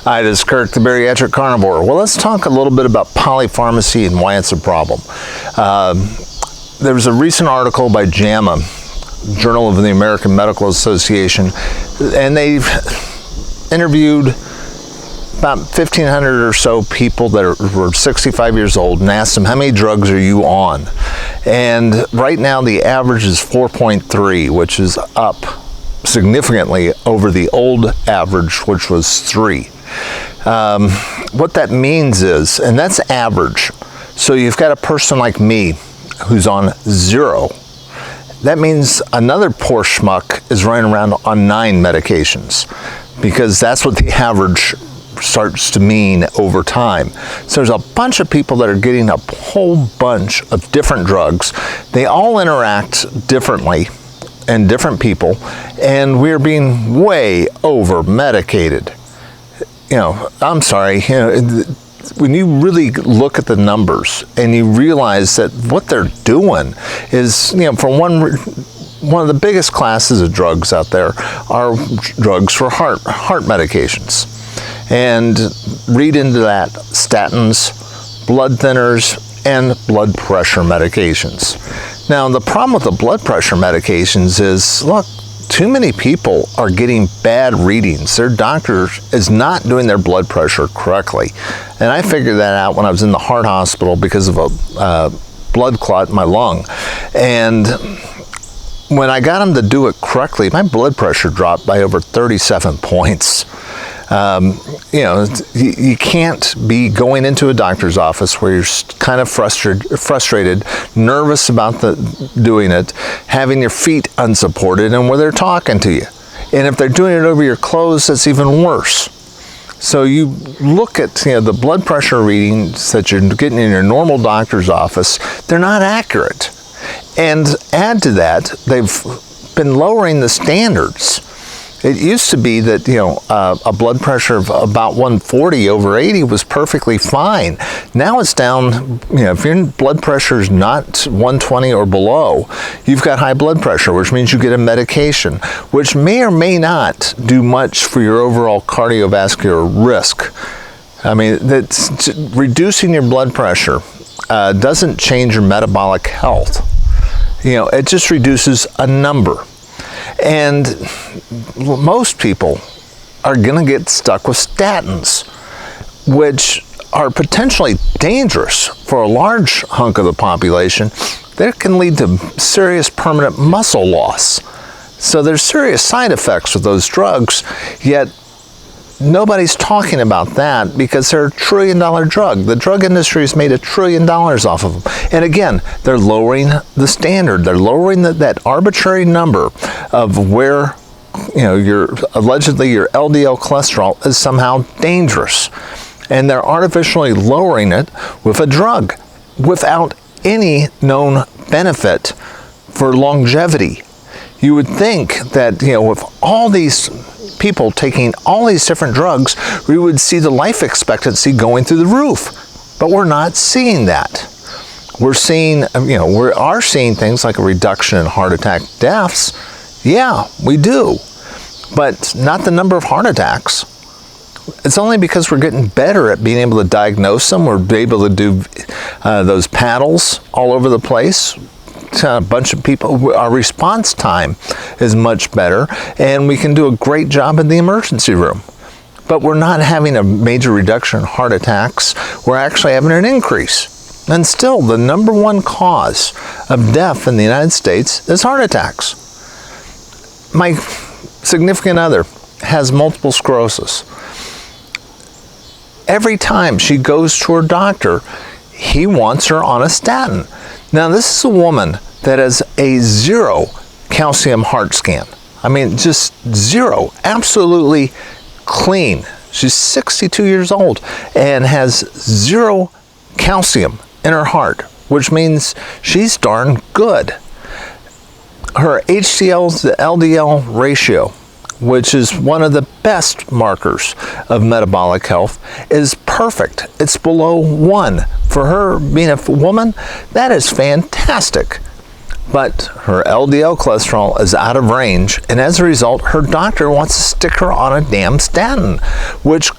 Hi, this is Kirk, the Bariatric Carnivore. Well, let's talk a little bit about polypharmacy and why it's a problem. There was a recent article by JAMA, Journal of the American Medical Association, and they've interviewed about 1,500 or so people that were 65 years old and asked them, how many drugs are you on? And right now the average is 4.3, which is up significantly over the old average, which was 3. What that means is, and that's average, so you've got a person like me who's on 0. That means another poor schmuck is running around on 9 medications, because that's what the average starts to mean over time. So there's a bunch of people that are getting a whole bunch of different drugs. They all interact differently in different people, and we're being way over medicated. You know, I'm sorry, you know, when you really look at the numbers and you realize that what they're doing is, you know, for one of the biggest classes of drugs out there are drugs for heart medications. And read into that statins, blood thinners, and blood pressure medications. Now, the problem with the blood pressure medications is, look, too many people are getting bad readings. Their doctor is not doing their blood pressure correctly. And I figured that out when I was in the heart hospital because of a blood clot in my lung. And when I got them to do it correctly, my blood pressure dropped by over 37 points. You know, you can't be going into a doctor's office where you're kind of frustrated, nervous about doing it, having your feet unsupported, and where they're talking to you. And if they're doing it over your clothes, that's even worse. So you look at, you know, the blood pressure readings that you're getting in your normal doctor's office, they're not accurate. And add to that, they've been lowering the standards. It used to be that, you know, a blood pressure of about 140 over 80 was perfectly fine. Now it's down, you know, if your blood pressure is not 120 or below, you've got high blood pressure, which means you get a medication, which may or may not do much for your overall cardiovascular risk. I mean, that's reducing your blood pressure doesn't change your metabolic health. You know, it just reduces a number. And most people are going to get stuck with statins, which are potentially dangerous for a large hunk of the population. That can lead to serious permanent muscle loss. So there's serious side effects with those drugs, yet nobody's talking about that because they're $1 trillion drug. The drug industry has made $1 trillion off of them. And again, they're lowering the standard. They're lowering that arbitrary number of where, you know, allegedly your LDL cholesterol is somehow dangerous. And they're artificially lowering it with a drug without any known benefit for longevity. You would think that, you know, with all these people taking all these different drugs, we would see the life expectancy going through the roof. But we're not seeing that. We're seeing, you know, we are seeing things like a reduction in heart attack deaths. Yeah, we do. But not the number of heart attacks. It's only because we're getting better at being able to diagnose them. We're able to do those paddles all over the place. A bunch of people, our response time is much better, and we can do a great job in the emergency room. But we're not having a major reduction in heart attacks. We're actually having an increase. And still, the #1 cause of death in the United States is heart attacks. My significant other has multiple sclerosis. Every time she goes to her doctor, he wants her on a statin. Now, this is a woman that has a 0 calcium heart scan. I mean, just 0, absolutely clean. She's 62 years old and has 0 calcium in her heart, which means she's darn good. Her HDL to LDL ratio, which is one of the best markers of metabolic health, is perfect. It's below 1. For her being a woman, that is fantastic. but her LDL cholesterol is out of range, and as a result, her doctor wants to stick her on a damn statin, which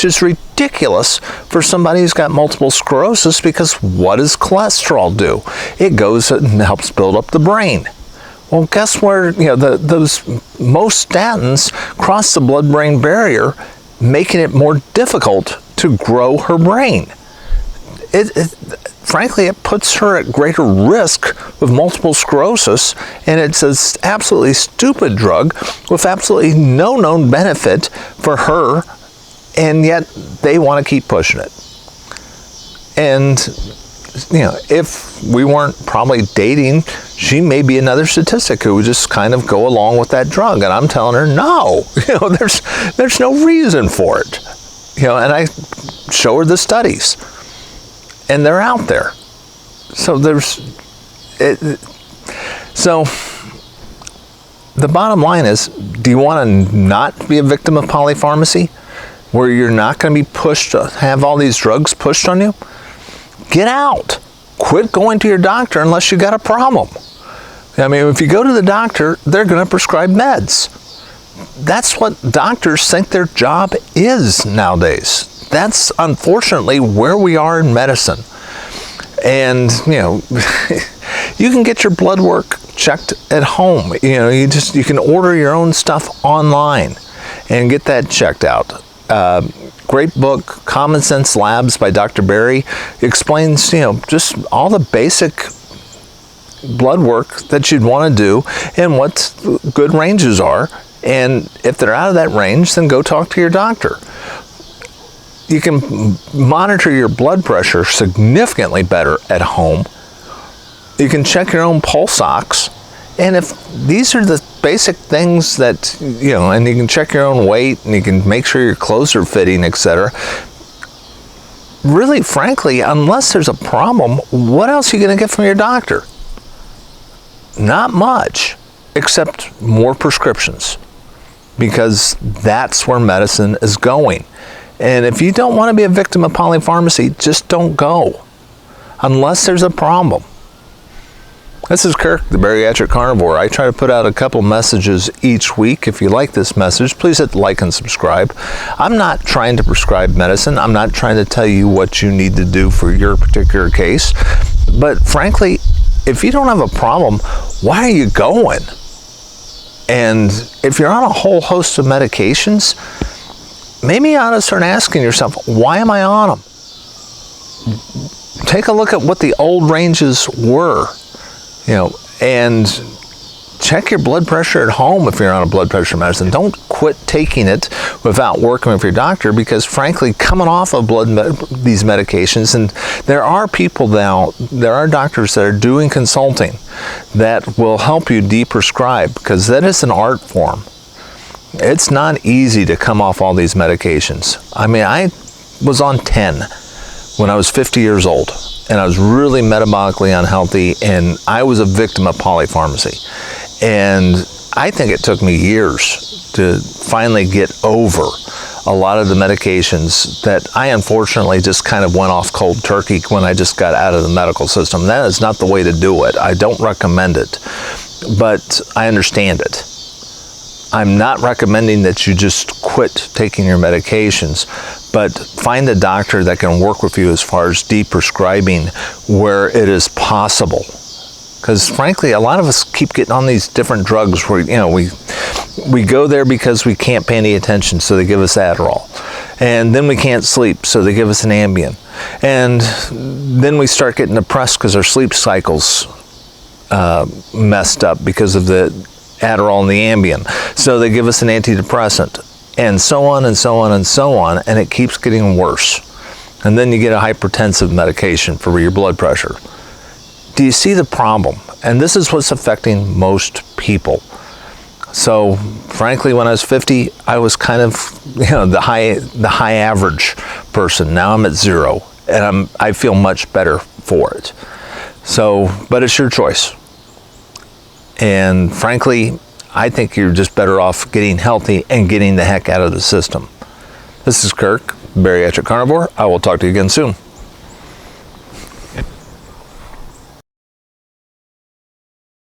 is ridiculous for somebody who's got multiple sclerosis, because what does cholesterol do? It goes and helps build up the brain. Well, guess where, those most statins cross the blood-brain barrier, making it more difficult to grow her brain. Frankly, it puts her at greater risk of multiple sclerosis, and it's an absolutely stupid drug with absolutely no known benefit for her, and yet they want to keep pushing it. And, if we weren't probably dating, she may be another statistic who would just kind of go along with that drug, and I'm telling her, no, there's no reason for it. And I show her the studies, and they're out there. So so the bottom line is, do you want to not be a victim of polypharmacy, where you're not going to be pushed to have all these drugs pushed on you? Get out. Quit going to your doctor unless you got a problem. I mean, if you go to the doctor, they're going to prescribe meds. That's what doctors think their job is nowadays. That's unfortunately where we are in medicine. And, you can get your blood work checked at home. You can order your own stuff online and get that checked out. Great book, Common Sense Labs by Dr. Berry, explains, just all the basic blood work that you'd want to do and what good ranges are. And if they're out of that range, then go talk to your doctor. You can monitor your blood pressure significantly better at home. You can check your own pulse ox. And if these are the basic things that, and you can check your own weight, and you can make sure your clothes are fitting, etc. Really, frankly, unless there's a problem, what else are you going to get from your doctor? Not much, except more prescriptions, because that's where medicine is going. And if you don't want to be a victim of polypharmacy, just don't go, unless there's a problem. This is Kirk, the Bariatric Carnivore. I try to put out a couple messages each week. If you like this message, please hit like and subscribe. I'm not trying to prescribe medicine. I'm not trying to tell you what you need to do for your particular case. But frankly, if you don't have a problem, why are you going? And if you're on a whole host of medications, maybe you ought to start asking yourself, why am I on them? Take a look at what the old ranges were. And check your blood pressure at home if you're on a blood pressure medicine. Don't quit taking it without working with your doctor, because frankly, coming off of these medications, and there are people now, there are doctors that are doing consulting that will help you deprescribe, because that is an art form. It's not easy to come off all these medications. I mean, I was on 10 when I was 50 years old, and I was really metabolically unhealthy, and I was a victim of polypharmacy. And I think it took me years to finally get over a lot of the medications that I unfortunately just kind of went off cold turkey when I just got out of the medical system. That is not the way to do it. I don't recommend it, but I understand it. I'm not recommending that you just quit taking your medications, but find a doctor that can work with you as far as deprescribing where it is possible. Because frankly, a lot of us keep getting on these different drugs where, we go there because we can't pay any attention, so they give us Adderall. And then we can't sleep, so they give us an Ambien. And then we start getting depressed because our sleep cycle's messed up because of the Adderall and the Ambien. So they give us an antidepressant, and so on and so on and so on, and it keeps getting worse. And then you get a hypertensive medication for your blood pressure. Do you see the problem? And this is what's affecting most people. So frankly, when I was 50, I was kind of, the high average person. Now I'm at 0, and I feel much better for it. So, but it's your choice. And frankly, I think you're just better off getting healthy and getting the heck out of the system. This is Kirk, Bariatric Carnivore. I will talk to you again soon.